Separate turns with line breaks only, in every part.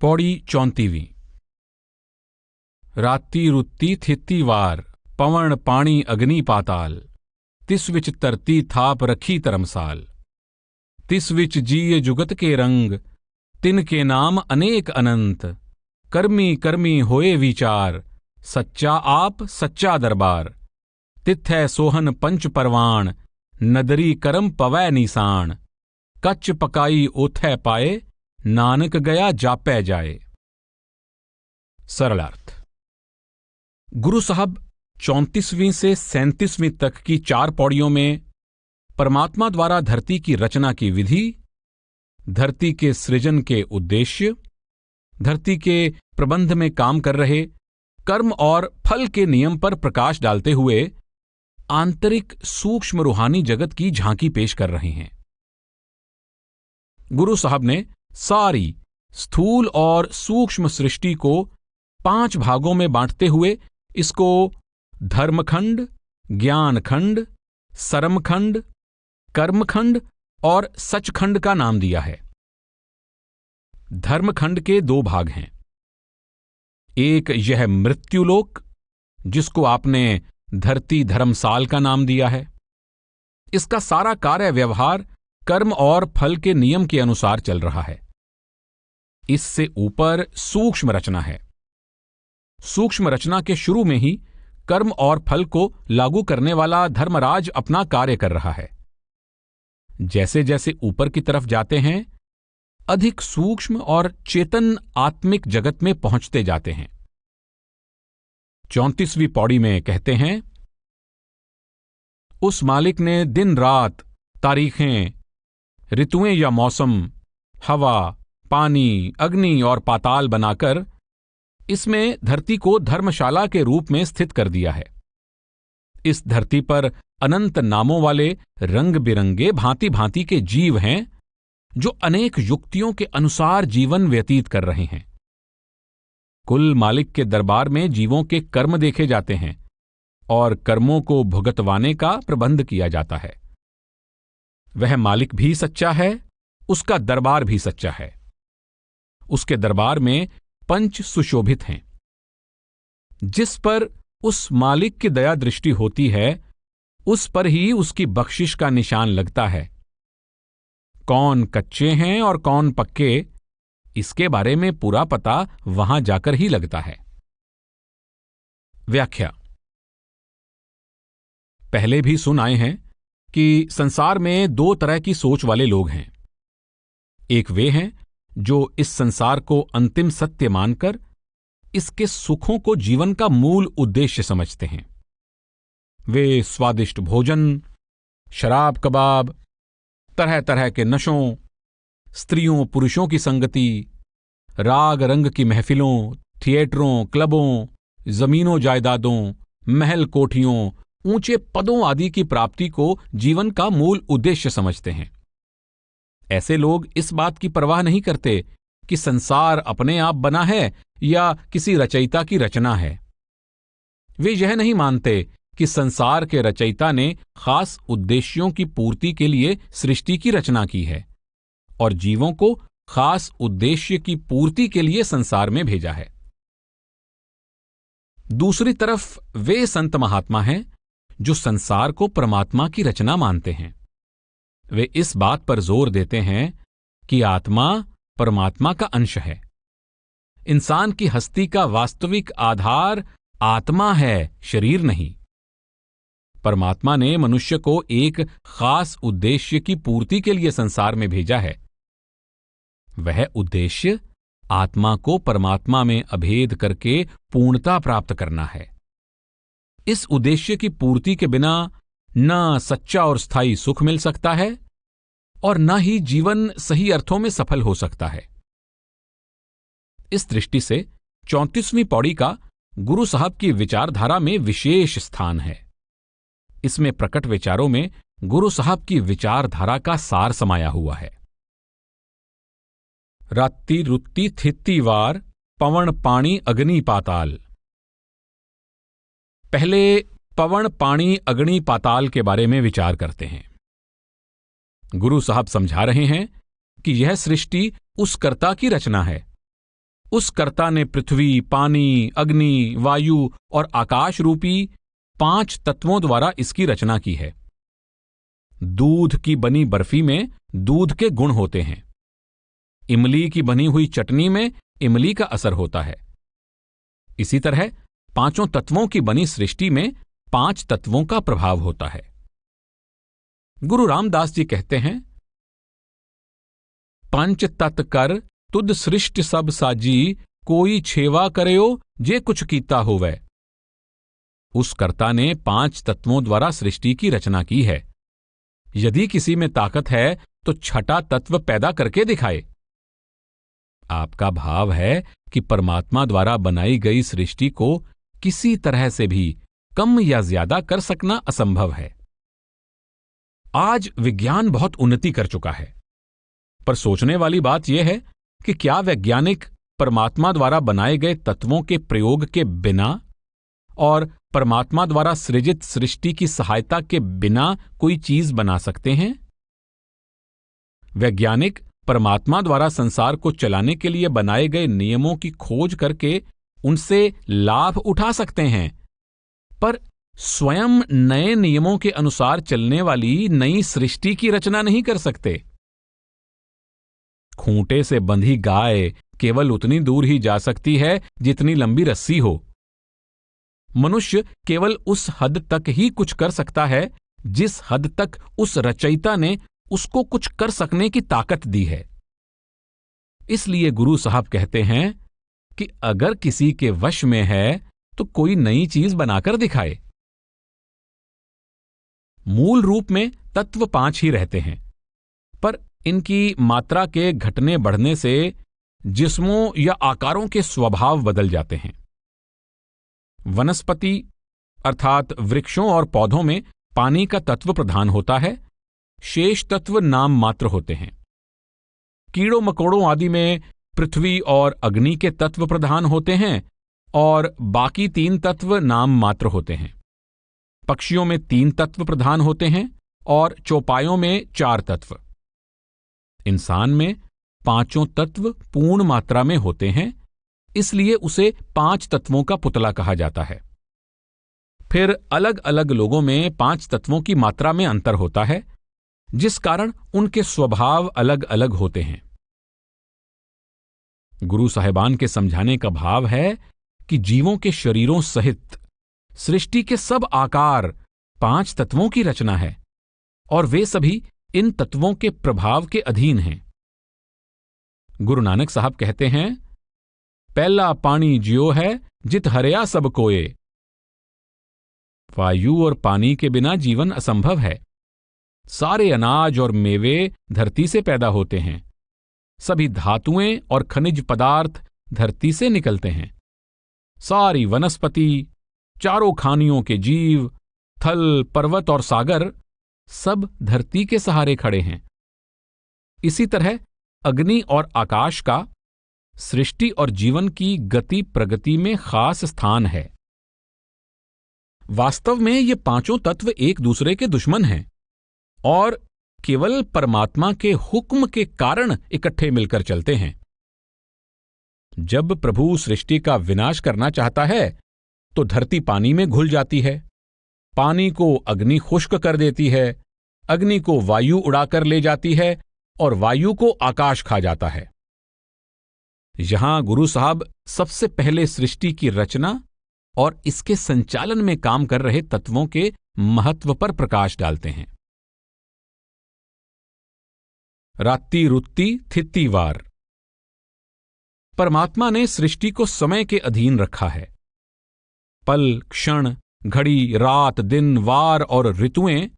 पौड़ी 34। राती रुत्ती थित्ती वार, पवन पाणी अग्नि पाताल, तिस विच धरती थाप रखी धर्मसाल। तिस विच जीय जुगत के रंग, तिनके नाम अनेक अनंत। कर्मी कर्मी होए विचार, सच्चा आप सच्चा दरबार। तिथै सोहन पंच परवाण, नदरी करम पवै निशान। कच्च पकाई ओथै पाए, नानक गया जापै जाए। सरल अर्थ। गुरु साहब 34वीं से 37वीं तक की 4 पौड़ियों में परमात्मा द्वारा धरती की रचना की विधि, धरती के सृजन के उद्देश्य, धरती के प्रबंध में काम कर रहे कर्म और फल के नियम पर प्रकाश डालते हुए आंतरिक सूक्ष्म रूहानी जगत की झांकी पेश कर रहे हैं। गुरु साहब ने सारी स्थूल और सूक्ष्म सृष्टि को 5 भागों में बांटते हुए इसको धर्मखंड, ज्ञानखंड, सरमखंड, कर्मखंड और सचखंड का नाम दिया है। धर्मखंड के 2 भाग हैं। एक यह मृत्युलोक, जिसको आपने धरती धर्मसाल का नाम दिया है। इसका सारा कार्य व्यवहार कर्म और फल के नियम के अनुसार चल रहा है। इससे ऊपर सूक्ष्म रचना है। सूक्ष्म रचना के शुरू में ही कर्म और फल को लागू करने वाला धर्मराज अपना कार्य कर रहा है। जैसे जैसे ऊपर की तरफ जाते हैं, अधिक सूक्ष्म और चेतन आत्मिक जगत में पहुंचते जाते हैं। 34वीं पौड़ी में कहते हैं, उस मालिक ने दिन रात, तारीखें, ऋतुएं या मौसम, हवा, पानी, अग्नि और पाताल बनाकर इसमें धरती को धर्मशाला के रूप में स्थित कर दिया है। इस धरती पर अनंत नामों वाले रंग बिरंगे भांति भांति के जीव हैं, जो अनेक युक्तियों के अनुसार जीवन व्यतीत कर रहे हैं। कुल मालिक के दरबार में जीवों के कर्म देखे जाते हैं और कर्मों को भुगतवाने का प्रबंध किया जाता है। वह मालिक भी सच्चा है, उसका दरबार भी सच्चा है। उसके दरबार में पंच सुशोभित हैं। जिस पर उस मालिक की दया दृष्टि होती है, उस पर ही उसकी बख्शिश का निशान लगता है। कौन कच्चे हैं और कौन पक्के, इसके बारे में पूरा पता वहां जाकर ही लगता है। व्याख्या। पहले भी सुन आए हैं कि संसार में 2 तरह की सोच वाले लोग हैं। एक वे हैं जो इस संसार को अंतिम सत्य मानकर इसके सुखों को जीवन का मूल उद्देश्य समझते हैं। वे स्वादिष्ट भोजन, शराब कबाब, तरह तरह के नशों, स्त्रियों पुरुषों की संगति, राग रंग की महफिलों, थिएटरों, क्लबों, जमीनों जायदादों, महल कोठियों, ऊंचे पदों आदि की प्राप्ति को जीवन का मूल उद्देश्य समझते हैं। ऐसे लोग इस बात की परवाह नहीं करते कि संसार अपने आप बना है या किसी रचयिता की रचना है। वे यह नहीं मानते कि संसार के रचयिता ने खास उद्देश्यों की पूर्ति के लिए सृष्टि की रचना की है और जीवों को खास उद्देश्य की पूर्ति के लिए संसार में भेजा है। दूसरी तरफ वे संत महात्मा हैं जो संसार को परमात्मा की रचना मानते हैं। वे इस बात पर जोर देते हैं कि आत्मा परमात्मा का अंश है। इंसान की हस्ती का वास्तविक आधार आत्मा है, शरीर नहीं। परमात्मा ने मनुष्य को एक खास उद्देश्य की पूर्ति के लिए संसार में भेजा है। वह उद्देश्य आत्मा को परमात्मा में अभेद करके पूर्णता प्राप्त करना है। इस उद्देश्य की पूर्ति के बिना न सच्चा और स्थायी सुख मिल सकता है और न ही जीवन सही अर्थों में सफल हो सकता है। इस दृष्टि से 34वीं पौड़ी का गुरु साहब की विचारधारा में विशेष स्थान है। इसमें प्रकट विचारों में गुरु साहब की विचारधारा का सार समाया हुआ है। रात्ति रुत्ति थित्ति वार, पवन पाणी अग्नि पाताल। पहले पवन पाणी अग्नि पाताल के बारे में विचार करते हैं। गुरु साहब समझा रहे हैं कि यह सृष्टि उस कर्ता की रचना है उस कर्ता ने पृथ्वी, पानी, अग्नि, वायु और आकाश रूपी 5 तत्वों द्वारा इसकी रचना की है। दूध की बनी बर्फी में दूध के गुण होते हैं। इमली की बनी हुई चटनी में इमली का असर होता है। इसी तरह 5 तत्वों की बनी सृष्टि में 5 तत्वों का प्रभाव होता है। गुरु रामदास जी कहते हैं, पंच तत् कर तुद सृष्टि सब साजी, कोई छेवा करयो जे कुछ कीता होवै। उस कर्ता ने 5 तत्वों द्वारा सृष्टि की रचना की है। यदि किसी में ताकत है तो छठा तत्व पैदा करके दिखाए। आपका भाव है कि परमात्मा द्वारा बनाई गई सृष्टि को किसी तरह से भी कम या ज्यादा कर सकना असंभव है। आज विज्ञान बहुत उन्नति कर चुका है, पर सोचने वाली बात यह है कि क्या वैज्ञानिक परमात्मा द्वारा बनाए गए तत्वों के प्रयोग के बिना और परमात्मा द्वारा सृजित सृष्टि की सहायता के बिना कोई चीज बना सकते हैं? वैज्ञानिक परमात्मा द्वारा संसार को चलाने के लिए बनाए गए नियमों की खोज करके उनसे लाभ उठा सकते हैं, पर स्वयं नए नियमों के अनुसार चलने वाली नई सृष्टि की रचना नहीं कर सकते। खूंटे से बंधी गाय केवल उतनी दूर ही जा सकती है जितनी लंबी रस्सी हो। मनुष्य केवल उस हद तक ही कुछ कर सकता है जिस हद तक उस रचयिता ने उसको कुछ कर सकने की ताकत दी है। इसलिए गुरु साहब कहते हैं कि अगर किसी के वश में है तो कोई नई चीज बनाकर दिखाए। मूल रूप में तत्व 5 ही रहते हैं, पर इनकी मात्रा के घटने बढ़ने से जिस्मों या आकारों के स्वभाव बदल जाते हैं। वनस्पति अर्थात वृक्षों और पौधों में पानी का तत्व प्रधान होता है, शेष तत्व नाम मात्र होते हैं। कीड़ों मकोड़ों आदि में पृथ्वी और अग्नि के तत्व प्रधान होते हैं और बाकी 3 तत्व नाम मात्र होते हैं। पक्षियों में 3 तत्व प्रधान होते हैं और चौपायों में 4 तत्व। इंसान में 5 तत्व पूर्ण मात्रा में होते हैं, इसलिए उसे 5 तत्वों का पुतला कहा जाता है। फिर अलग अलग लोगों में 5 तत्वों की मात्रा में अंतर होता है, जिस कारण उनके स्वभाव अलग अलग होते हैं। गुरु साहिबान के समझाने का भाव है कि जीवों के शरीरों सहित सृष्टि के सब आकार 5 तत्वों की रचना है और वे सभी इन तत्वों के प्रभाव के अधीन हैं। गुरु नानक साहब कहते हैं, पहला पानी जियो है जित हरया सब कोए। वायु और पानी के बिना जीवन असंभव है। सारे अनाज और मेवे धरती से पैदा होते हैं। सभी धातुएं और खनिज पदार्थ धरती से निकलते हैं। सारी वनस्पति, चारों खानियों के जीव, थल, पर्वत और सागर सब धरती के सहारे खड़े हैं। इसी तरह अग्नि और आकाश का सृष्टि और जीवन की गति प्रगति में खास स्थान है। वास्तव में ये 5 तत्व एक दूसरे के दुश्मन हैं और केवल परमात्मा के हुक्म के कारण इकट्ठे मिलकर चलते हैं। जब प्रभु सृष्टि का विनाश करना चाहता है तो धरती पानी में घुल जाती है, पानी को अग्नि खुश्क कर देती है, अग्नि को वायु उड़ाकर ले जाती है और वायु को आकाश खा जाता है। यहां गुरु साहब सबसे पहले सृष्टि की रचना और इसके संचालन में काम कर रहे तत्वों के महत्व पर प्रकाश डालते हैं। रात्ति रुत्ति थित्ति वार। परमात्मा ने सृष्टि को समय के अधीन रखा है। पल, क्षण, घड़ी, रात, दिन, वार और ऋतुएं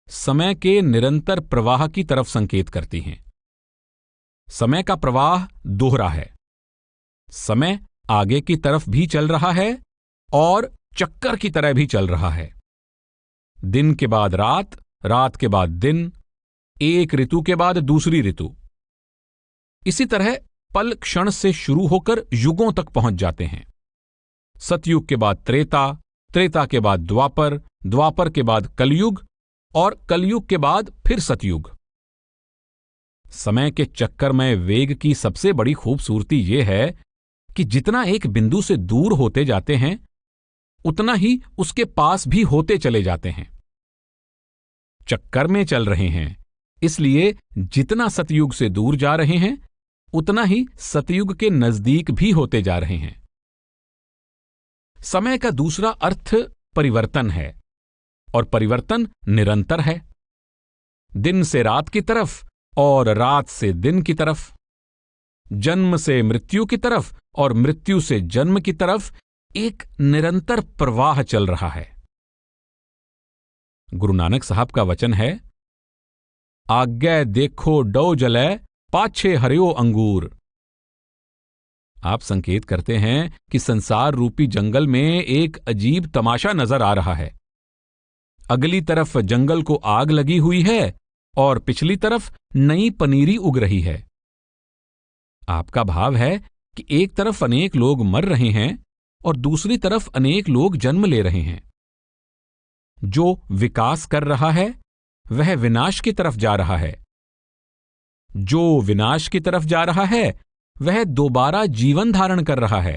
समय के निरंतर प्रवाह की तरफ संकेत करती हैं। समय का प्रवाह दोहरा है। समय आगे की तरफ भी चल रहा है और चक्कर की तरह भी चल रहा है। दिन के बाद रात, रात के बाद दिन, एक ऋतु के बाद दूसरी ऋतु। इसी तरह पल क्षण से शुरू होकर युगों तक पहुंच जाते हैं। सतयुग के बाद त्रेता, त्रेता के बाद द्वापर, द्वापर के बाद कलयुग और कलयुग के बाद फिर सतयुग। समय के चक्कर में वेग की सबसे बड़ी खूबसूरती यह है कि जितना एक बिंदु से दूर होते जाते हैं उतना ही उसके पास भी होते चले जाते हैं। चक्कर में चल रहे हैं, इसलिए जितना सतयुग से दूर जा रहे हैं उतना ही सतयुग के नजदीक भी होते जा रहे हैं। समय का दूसरा अर्थ परिवर्तन है, और परिवर्तन निरंतर है। दिन से रात की तरफ और रात से दिन की तरफ, जन्म से मृत्यु की तरफ और मृत्यु से जन्म की तरफ एक निरंतर प्रवाह चल रहा है। गुरु नानक साहब का वचन है, आज्ञा देखो डो जलै पाछे हरियो अंगूर। आप संकेत करते हैं कि संसार रूपी जंगल में एक अजीब तमाशा नजर आ रहा है। अगली तरफ जंगल को आग लगी हुई है और पिछली तरफ नई पनीरी उग रही है। आपका भाव है कि एक तरफ अनेक लोग मर रहे हैं और दूसरी तरफ अनेक लोग जन्म ले रहे हैं। जो विकास कर रहा है वह विनाश की तरफ जा रहा है, जो विनाश की तरफ जा रहा है वह दोबारा जीवन धारण कर रहा है।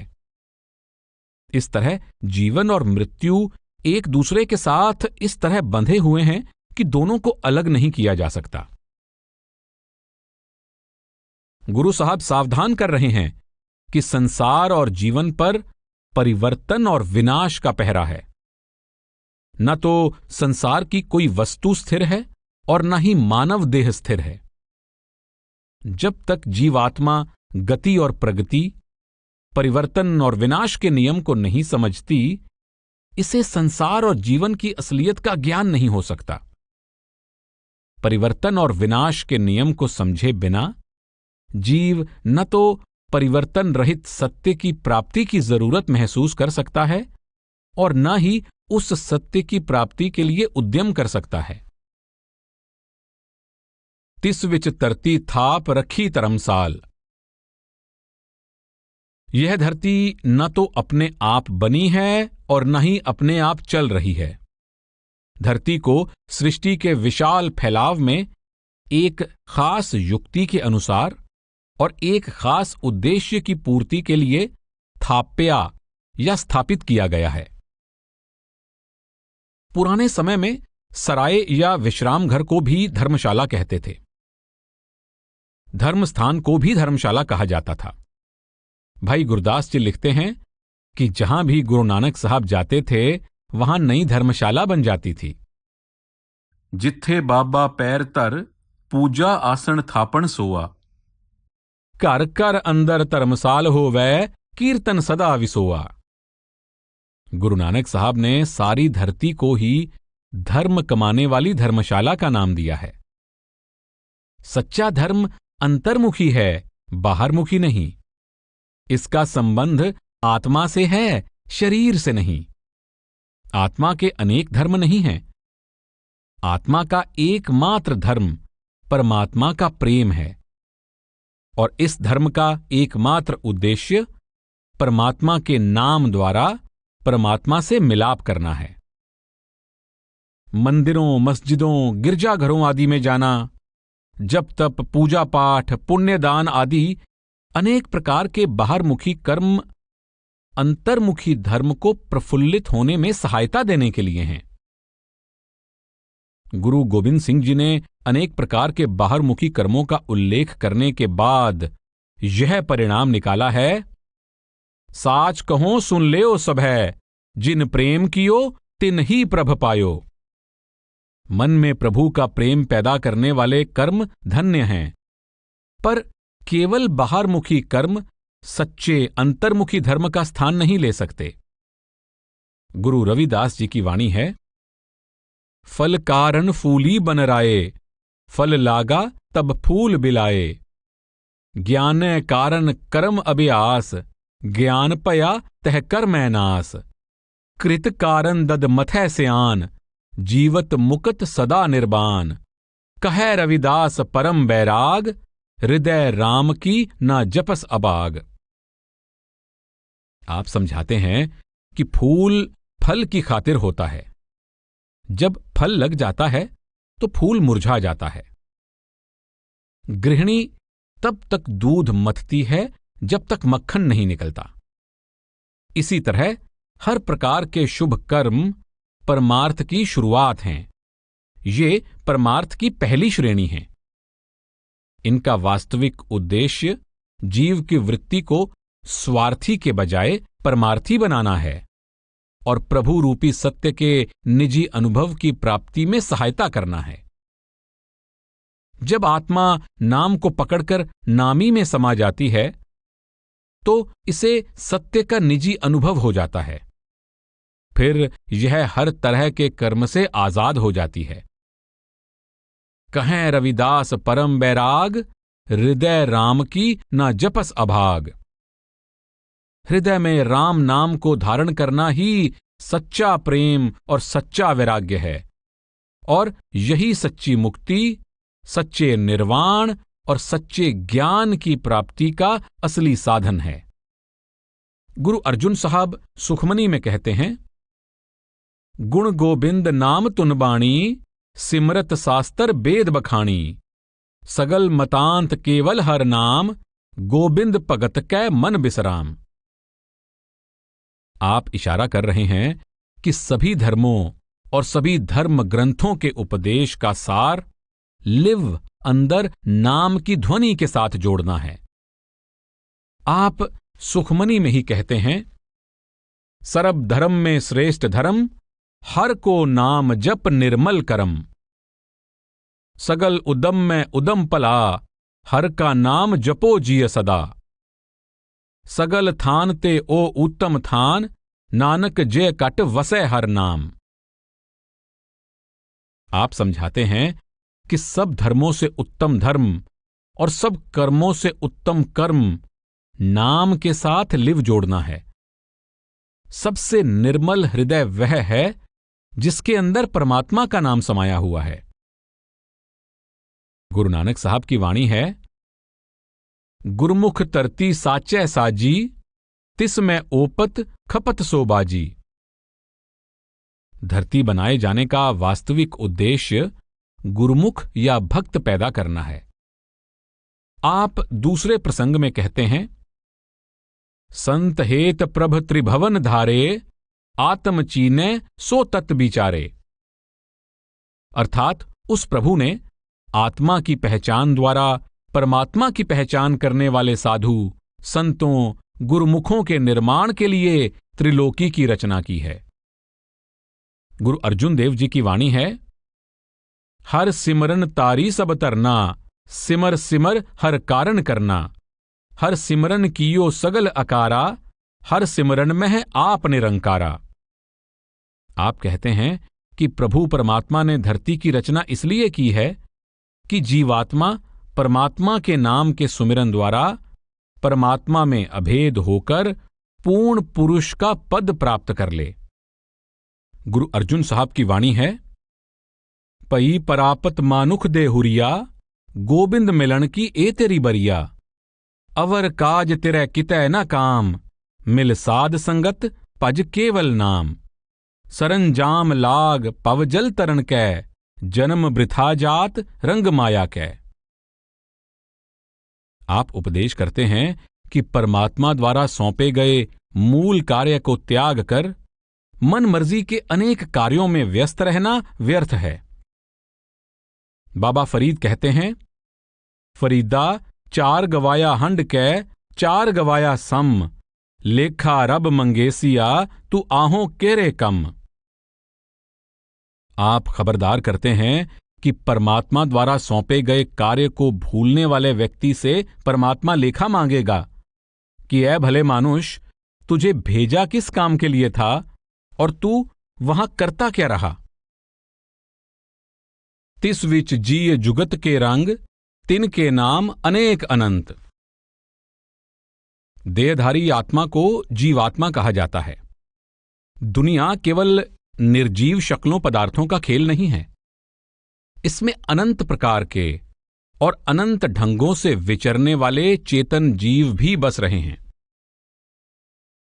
इस तरह जीवन और मृत्यु एक दूसरे के साथ इस तरह बंधे हुए हैं कि दोनों को अलग नहीं किया जा सकता। गुरु साहब सावधान कर रहे हैं कि संसार और जीवन पर परिवर्तन और विनाश का पहरा है। न तो संसार की कोई वस्तु स्थिर है और न ही मानव देह स्थिर है। जब तक जीवात्मा गति और प्रगति, परिवर्तन और विनाश के नियम को नहीं समझती, इसे संसार और जीवन की असलियत का ज्ञान नहीं हो सकता। परिवर्तन और विनाश के नियम को समझे बिना जीव न तो परिवर्तन रहित सत्य की प्राप्ति की जरूरत महसूस कर सकता है और न ही उस सत्य की प्राप्ति के लिए उद्यम कर सकता है। तिस विच तरती थाप रखी तरमसाल। यह धरती न तो अपने आप बनी है और न ही अपने आप चल रही है। धरती को सृष्टि के विशाल फैलाव में एक खास युक्ति के अनुसार और एक खास उद्देश्य की पूर्ति के लिए थाप्या या स्थापित किया गया है। पुराने समय में सराय या विश्राम घर को भी धर्मशाला कहते थे। धर्मस्थान को भी धर्मशाला कहा जाता था। भाई गुरदास जी लिखते हैं कि जहां भी गुरु नानक साहब जाते थे वहां नई धर्मशाला बन जाती थी। जिथे बाबा पैर तर पूजा आसन थापण सोआ, घर घर अंदर धर्मसाल होवै कीर्तन सदा विसोआ। गुरु नानक साहब ने सारी धरती को ही धर्म कमाने वाली धर्मशाला का नाम दिया है। सच्चा धर्म अंतर्मुखी है, बाहरमुखी नहीं। इसका संबंध आत्मा से है, शरीर से नहीं। आत्मा के अनेक धर्म नहीं हैं। आत्मा का एकमात्र धर्म परमात्मा का प्रेम है और इस धर्म का एकमात्र उद्देश्य परमात्मा के नाम द्वारा परमात्मा से मिलाप करना है। मंदिरों, मस्जिदों, गिरजाघरों आदि में जाना, जप तप, पूजा पाठ, पुण्यदान आदि अनेक प्रकार के बाहरमुखी कर्म अंतर्मुखी धर्म को प्रफुल्लित होने में सहायता देने के लिए हैं। गुरु गोविंद सिंह जी ने अनेक प्रकार के बाहरमुखी कर्मों का उल्लेख करने के बाद यह परिणाम निकाला है, साच कहो सुन लेओ सभै, जिन प्रेम कियो तिन ही प्रभ पायो। मन में प्रभु का प्रेम पैदा करने वाले कर्म धन्य हैं, पर केवल बाहरमुखी कर्म सच्चे अंतर्मुखी धर्म का स्थान नहीं ले सकते। गुरु रविदास जी की वाणी है, फल कारण फूली बन राये, फल लागा तब फूल बिलाए। ज्ञान कारण कर्म अभ्यास, ज्ञान पया तह कर्मै नास। कृत कारण दद मथै स्यान, जीवत मुकत सदा निर्बान। कह रविदास परम बैराग, हृदय राम की ना जपस अबाग। आप समझाते हैं कि फूल फल की खातिर होता है। जब फल लग जाता है तो फूल मुरझा जाता है। गृहिणी तब तक दूध मथती है जब तक मक्खन नहीं निकलता। इसी तरह हर प्रकार के शुभ कर्म परमार्थ की शुरुआत हैं। ये परमार्थ की पहली श्रेणी हैं। इनका वास्तविक उद्देश्य जीव की वृत्ति को स्वार्थी के बजाय परमार्थी बनाना है और प्रभु रूपी सत्य के निजी अनुभव की प्राप्ति में सहायता करना है। जब आत्मा नाम को पकड़कर नामी में समा जाती है तो इसे सत्य का निजी अनुभव हो जाता है। फिर यह हर तरह के कर्म से आजाद हो जाती है। कहें रविदास परम बैराग, हृदय राम की ना जपस अभाग। हृदय में राम नाम को धारण करना ही सच्चा प्रेम और सच्चा वैराग्य है और यही सच्ची मुक्ति, सच्चे निर्वाण और सच्चे ज्ञान की प्राप्ति का असली साधन है। गुरु अर्जुन साहब सुखमनी में कहते हैं, गुण गोबिंद नाम तुन बाणी, सिमरत शास्त्र वेद बखाणी। सगल मतांत केवल हर नाम, गोबिंद भगत कै मन बिसराम। आप इशारा कर रहे हैं कि सभी धर्मों और सभी धर्म ग्रंथों के उपदेश का सार लिव अंदर नाम की ध्वनि के साथ जोड़ना है। आप सुखमनी में ही कहते हैं, सर्ब धर्म में श्रेष्ठ धर्म, हर को नाम जप निर्मल करम। सगल उदम में उदम पला, हर का नाम जपो जिय सदा। सगल थान ते ओ उत्तम थान, नानक जय कट वसै हर नाम। आप समझाते हैं कि सब धर्मों से उत्तम धर्म और सब कर्मों से उत्तम कर्म नाम के साथ लिव जोड़ना है। सबसे निर्मल हृदय वह है जिसके अंदर परमात्मा का नाम समाया हुआ है। गुरु नानक साहब की वाणी है, गुरमुख तरती साचै साजी, तिस में ओपत खपत सोबाजी। धरती बनाए जाने का वास्तविक उद्देश्य गुरुमुख या भक्त पैदा करना है। आप दूसरे प्रसंग में कहते हैं, संत हेत प्रभ त्रिभवन धारे, आत्म चीने सो तत् विचारे। अर्थात उस प्रभु ने आत्मा की पहचान द्वारा परमात्मा की पहचान करने वाले साधु संतों गुरुमुखों के निर्माण के लिए त्रिलोकी की रचना की है। गुरु अर्जुन देव जी की वाणी है, हर सिमरन तारी सब तरना, सिमर सिमर हर कारण करना। हर सिमरन कियो सगल अकारा, हर सिमरन में है आप निरंकारा। आप कहते हैं कि प्रभु परमात्मा ने धरती की रचना इसलिए की है कि जीवात्मा परमात्मा के नाम के सुमिरन द्वारा परमात्मा में अभेद होकर पूर्ण पुरुष का पद प्राप्त कर ले। गुरु अर्जुन साहब की वाणी है, पई परापत मानुख दे हुरिया, गोबिंद मिलन की ए तेरी बरिया। अवर काज तिरै कितै न काम, मिल साध संगत भज केवल नाम। सरंजाम लाग पव जल तरन कै, जन्म वृथा जात रंग माया कै। आप उपदेश करते हैं कि परमात्मा द्वारा सौंपे गए मूल कार्य को त्याग कर मन मर्जी के अनेक कार्यों में व्यस्त रहना व्यर्थ है। बाबा फरीद कहते हैं, फरीदा चार गवाया हंड कै, चार गवाया सम। लेखा रब मंगेसिया, तू आहों केरे कम। आप खबरदार करते हैं कि परमात्मा द्वारा सौंपे गए कार्य को भूलने वाले व्यक्ति से परमात्मा लेखा मांगेगा कि ऐ भले मानुष, तुझे भेजा किस काम के लिए था और तू वहां करता क्या रहा। तिस विच जीय जुगत के रंग, तिन के नाम अनेक अनंत। देहधारी आत्मा को जीवात्मा कहा जाता है। दुनिया केवल निर्जीव शक्लों पदार्थों का खेल नहीं है। इसमें अनंत प्रकार के और अनंत ढंगों से विचरने वाले चेतन जीव भी बस रहे हैं।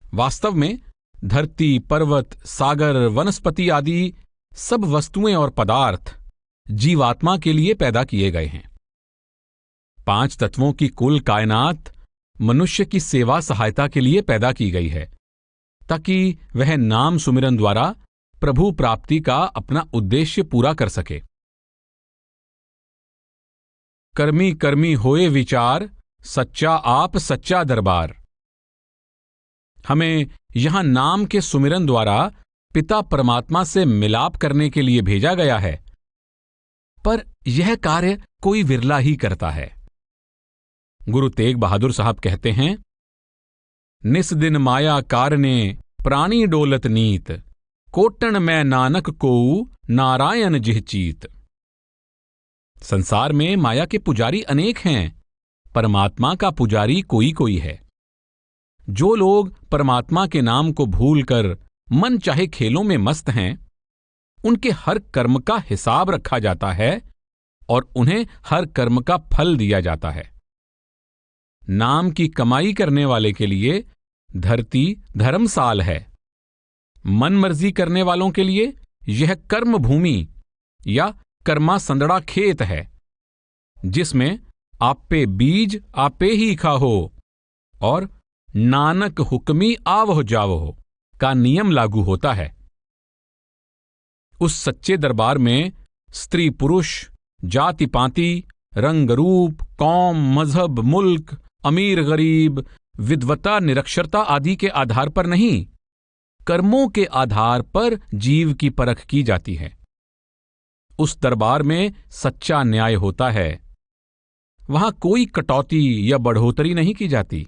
वास्तव में धरती, पर्वत, सागर, वनस्पति आदि सब वस्तुएं और पदार्थ जीवात्मा के लिए पैदा किए गए हैं। 5 तत्वों की कुल कायनात मनुष्य की सेवा सहायता के लिए पैदा की गई है, ताकि वह नाम सुमिरन द्वारा प्रभु प्राप्ति का अपना उद्देश्य पूरा कर सके। कर्मी कर्मी होए विचार, सच्चा आप सच्चा दरबार। हमें यहां नाम के सुमिरन द्वारा पिता परमात्मा से मिलाप करने के लिए भेजा गया है, पर यह कार्य कोई विरला ही करता है। गुरु तेग बहादुर साहब कहते हैं, निस दिन माया कारने प्राणी डोलत नीत, कोटन मैं नानक कोऊ नारायण जिह चीत। संसार में माया के पुजारी अनेक हैं, परमात्मा का पुजारी कोई कोई है। जो लोग परमात्मा के नाम को भूलकर मन चाहे खेलों में मस्त हैं, उनके हर कर्म का हिसाब रखा जाता है और उन्हें हर कर्म का फल दिया जाता है। नाम की कमाई करने वाले के लिए धरती धर्मसाल है, मन मर्जी करने वालों के लिए यह कर्म भूमि या कर्मा संदड़ा खेत है, जिसमें आपे बीज आपे ही खाहो और नानक हुक्मी आवह जावहो का नियम लागू होता है। उस सच्चे दरबार में स्त्री पुरुष, जाति पाति, रंग रूप, कौम, मजहब, मुल्क, अमीर गरीब, विद्वता निरक्षरता आदि के आधार पर नहीं, कर्मों के आधार पर जीव की परख की जाती है। उस दरबार में सच्चा न्याय होता है। वहां कोई कटौती या बढ़ोतरी नहीं की जाती।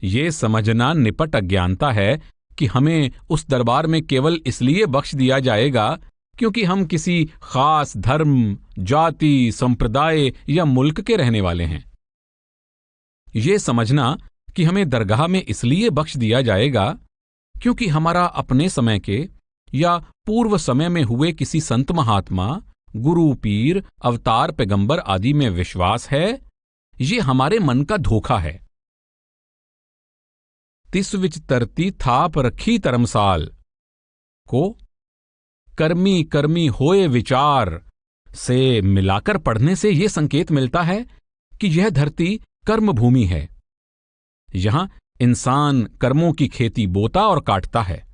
ये समझना निपट अज्ञानता है कि हमें उस दरबार में केवल इसलिए बख्श दिया जाएगा क्योंकि हम किसी खास धर्म, जाति, संप्रदाय या मुल्क के रहने वाले हैं। ये समझना कि हमें दरगाह में इसलिए बख्श दिया जाएगा क्योंकि हमारा अपने समय के या पूर्व समय में हुए किसी संत महात्मा, गुरु, पीर, अवतार, पैगंबर आदि में विश्वास है, ये हमारे मन का धोखा है। तिस विच तरती थाप रखी तरमसाल को कर्मी कर्मी होए विचार से मिलाकर पढ़ने से यह संकेत मिलता है कि यह धरती कर्म भूमि है। यहां इंसान कर्मों की खेती बोता और काटता है।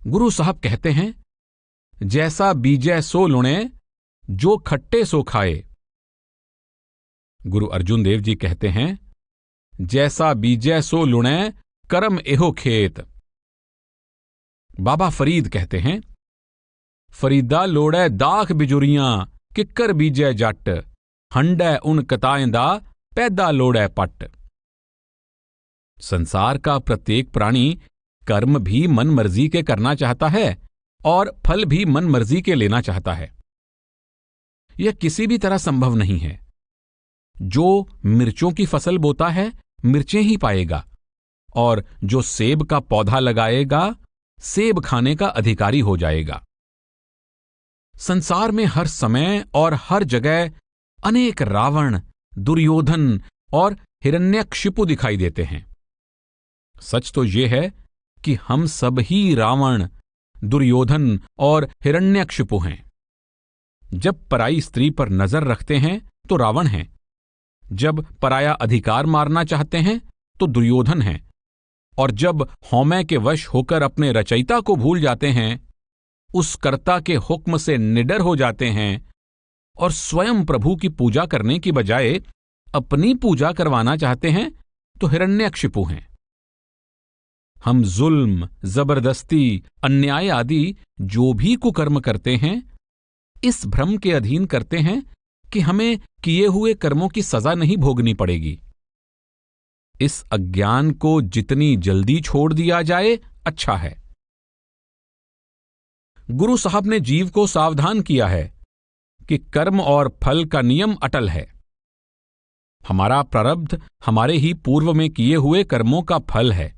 गुरु साहब कहते हैं, जैसा बीजै सो लुणे, जो खट्टे सो खाए। गुरु अर्जुन देव जी कहते हैं, जैसा बीजै सो लुणे, कर्म एहो खेत। बाबा फरीद कहते हैं, फरीदा लोड़ै दाख बिजुरियां, किक्कर बीजै जट, हंडै उन कताएं दा, पैदा लोड़ै पट। संसार का प्रत्येक प्राणी कर्म भी मन मर्जी के करना चाहता है और फल भी मन मर्जी के लेना चाहता है। यह किसी भी तरह संभव नहीं है। जो मिर्चों की फसल बोता है, मिर्चें ही पाएगा, और जो सेब का पौधा लगाएगा, सेब खाने का अधिकारी हो जाएगा। संसार में हर समय और हर जगह अनेक रावण, दुर्योधन और हिरण्यकशिपु दिखाई देते हैं। सच तो यह है कि हम सब ही रावण, दुर्योधन और हिरण्यकशिपु हैं। जब पराई स्त्री पर नजर रखते हैं तो रावण हैं, जब पराया अधिकार मारना चाहते हैं तो दुर्योधन हैं, और जब हौमे के वश होकर अपने रचयिता को भूल जाते हैं, उस कर्ता के हुक्म से निडर हो जाते हैं और स्वयं प्रभु की पूजा करने की बजाय अपनी पूजा करवाना चाहते हैं, तो हिरण्यकशिपु हैं। हम जुल्म, जबरदस्ती, अन्याय आदि जो भी कुकर्म करते हैं, इस भ्रम के अधीन करते हैं कि हमें किए हुए कर्मों की सजा नहीं भोगनी पड़ेगी। इस अज्ञान को जितनी जल्दी छोड़ दिया जाए, अच्छा है। गुरु साहब ने जीव को सावधान किया है कि कर्म और फल का नियम अटल है। हमारा प्रारब्ध हमारे ही पूर्व में किए हुए कर्मों का फल है,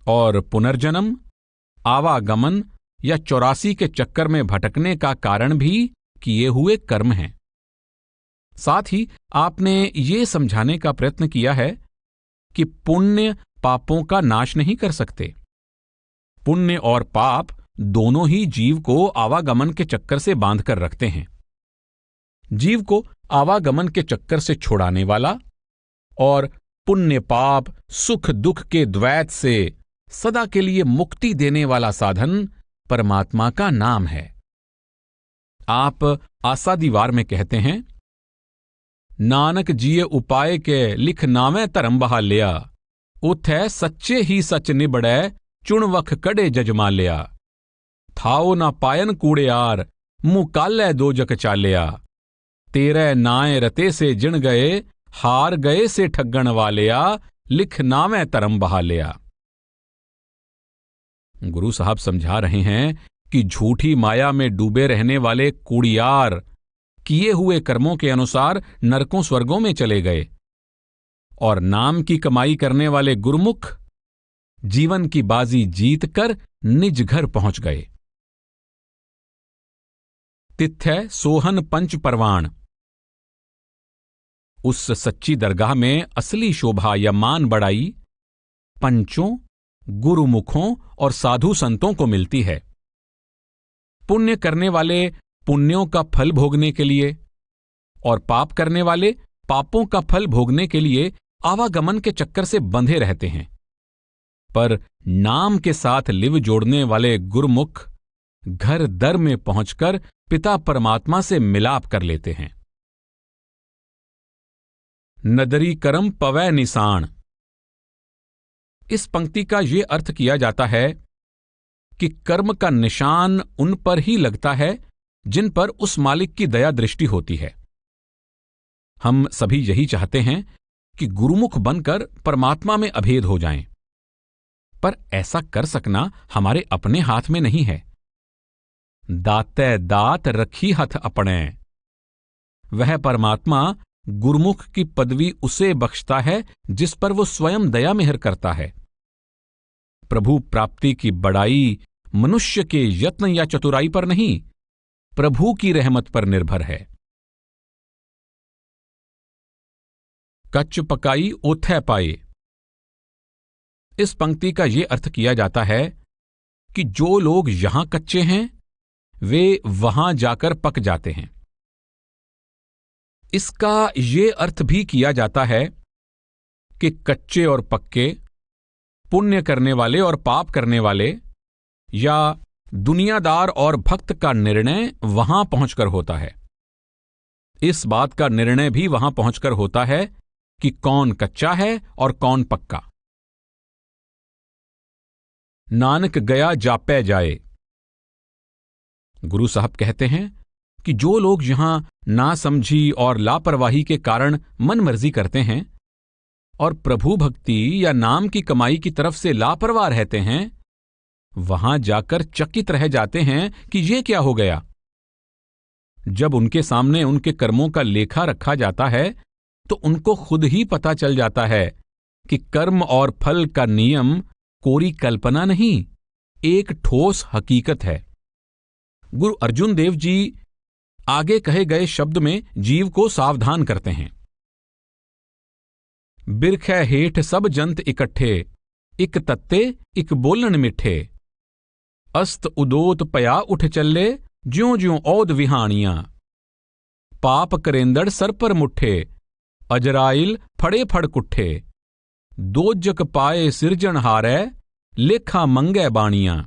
और पुनर्जन्म, आवागमन या 84 के चक्कर में भटकने का कारण भी किए हुए कर्म हैं। साथ ही आपने ये समझाने का प्रयत्न किया है कि पुण्य पापों का नाश नहीं कर सकते। पुण्य और पाप दोनों ही जीव को आवागमन के चक्कर से बांधकर रखते हैं। जीव को आवागमन के चक्कर से छुड़ाने वाला और पुण्य पाप सुख दुख के द्वैत से सदा के लिए मुक्ति देने वाला साधन परमात्मा का नाम है। आप आसादीवार में कहते हैं, नानक जिये उपाय के लिख नावे धर्म बहा लिया, उथै सच्चे ही सच निबड़ै चुणवख कड़े जजमा लिया। थाओ ना पायन कूड़ेयार मुँह कालै दो जक चालिया, तेरे नाए रते से जिण गए हार गए से ठगण वालिया, लिख नावे धर्म बहा लिया। गुरु साहब समझा रहे हैं कि झूठी माया में डूबे रहने वाले कूड़ियार किए हुए कर्मों के अनुसार नरकों स्वर्गों में चले गए, और नाम की कमाई करने वाले गुरुमुख जीवन की बाजी जीतकर निज घर पहुंच गए। तिथ्य सोहन पंच परवाण। उस सच्ची दरगाह में असली शोभा या मान बढ़ाई पंचों, गुरुमुखों और साधु संतों को मिलती है। पुण्य करने वाले पुण्यों का फल भोगने के लिए और पाप करने वाले पापों का फल भोगने के लिए आवागमन के चक्कर से बंधे रहते हैं, पर नाम के साथ लिव जोड़ने वाले गुरुमुख घर दर में पहुंचकर पिता परमात्मा से मिलाप कर लेते हैं। नदरी करम पवै निशान। इस पंक्ति का यह अर्थ किया जाता है कि कर्म का निशान उन पर ही लगता है जिन पर उस मालिक की दया दृष्टि होती है। हम सभी यही चाहते हैं कि गुरुमुख बनकर परमात्मा में अभेद हो जाएं, पर ऐसा कर सकना हमारे अपने हाथ में नहीं है। दातै दात रखी हथ अपने। वह परमात्मा गुरुमुख की पदवी उसे बख्शता है जिस पर वो स्वयं दया मेहर करता है। प्रभु प्राप्ति की बड़ाई मनुष्य के यत्न या चतुराई पर नहीं, प्रभु की रहमत पर निर्भर है। कच्च पकाई ओथै पाए। इस पंक्ति का यह अर्थ किया जाता है कि जो लोग यहां कच्चे हैं वे वहां जाकर पक जाते हैं। इसका यह अर्थ भी किया जाता है कि कच्चे और पक्के, पुण्य करने वाले और पाप करने वाले, या दुनियादार और भक्त का निर्णय वहां पहुंचकर होता है। इस बात का निर्णय भी वहां पहुंचकर होता है कि कौन कच्चा है और कौन पक्का। नानक गया जापै जाए। गुरु साहब कहते हैं कि जो लोग यहां नासमझी और लापरवाही के कारण मन मर्जी करते हैं और प्रभु भक्ति या नाम की कमाई की तरफ से लापरवाह रहते हैं, वहां जाकर चकित रह जाते हैं कि ये क्या हो गया। जब उनके सामने उनके कर्मों का लेखा रखा जाता है तो उनको खुद ही पता चल जाता है कि कर्म और फल का नियम कोरी कल्पना नहीं, एक ठोस हकीकत है। गुरु अर्जुन देव जी आगे कहे गए शब्द में जीव को सावधान करते हैं। बिरखै हेठ सब जंत इकट्ठे, इक तत्ते इक बोलन मिठे। अस्त उदोत पया उठ चले, ज्यों ज्यों औद विहानियां। पाप करेंदड़ सर पर मुठे, अजराइल फड़े फड़ कुट्ठे। दोजक पाए सिरजन हारै, लेखा मंगै बाणियां।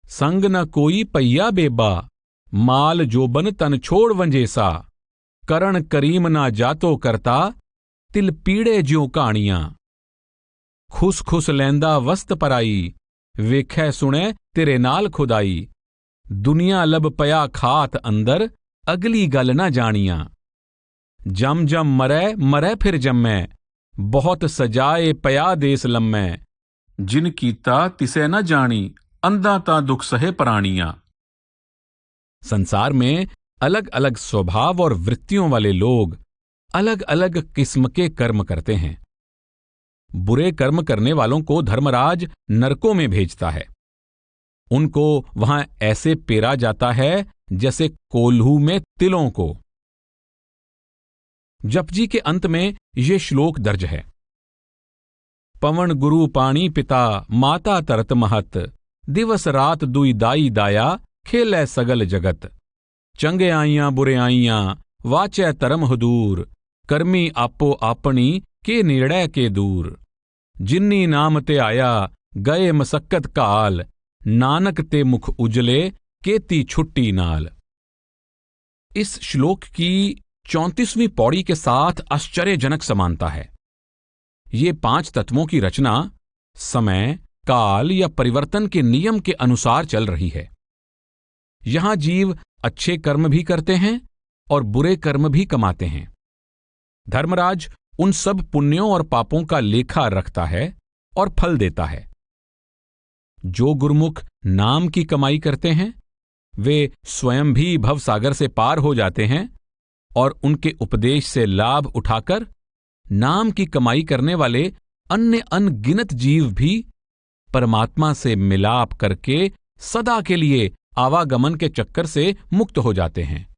संग न कोई पय्या बेबा, माल जोबन तन छोड़ वंजेसा। करण करीम ना जातो करता, तिल पीड़े ज्यों कहानियां। खुस खुस लैंदा वस्त पराई, वेखै सुनै तेरे नाल खुदाई। दुनिया लब पया खात अंदर, अगली गल ना जानियां। जम जम मरै मरै फिर जम्मै, बहुत सजाए पया देस लम्मै। जिन कीता तिसे न जानी, अंधा ता दुख सहे प्राणियां। संसार में अलग अलग स्वभाव और वृत्तियों वाले लोग अलग अलग किस्म के कर्म करते हैं। बुरे कर्म करने वालों को धर्मराज नरकों में भेजता है। उनको वहां ऐसे पेरा जाता है जैसे कोल्हू में तिलों को। जपजी के अंत में ये श्लोक दर्ज है। पवन गुरु पाणी पिता, माता तरत महत। दिवस रात दुई दाई दाया, खेलै सगल जगत। चंगे आइयां बुरे आइयां, वाचै तरम हुदूर। कर्मी आपो आपनी के निर्णय के दूर। जिन्नी नाम ते आया गए मसक्कत काल, नानक ते मुख उजले केती छुट्टी नाल। इस श्लोक की 34वीं पौड़ी के साथ आश्चर्यजनक समानता है। ये 5 तत्वों की रचना समय, काल या परिवर्तन के नियम के अनुसार चल रही है। यहां जीव अच्छे कर्म भी करते हैं और बुरे कर्म भी कमाते हैं। धर्मराज उन सब पुण्यों और पापों का लेखा रखता है और फल देता है। जो गुरुमुख नाम की कमाई करते हैं वे स्वयं भी भवसागर से पार हो जाते हैं और उनके उपदेश से लाभ उठाकर नाम की कमाई करने वाले अन्य अनगिनत जीव भी परमात्मा से मिलाप करके सदा के लिए आवागमन के चक्कर से मुक्त हो जाते हैं।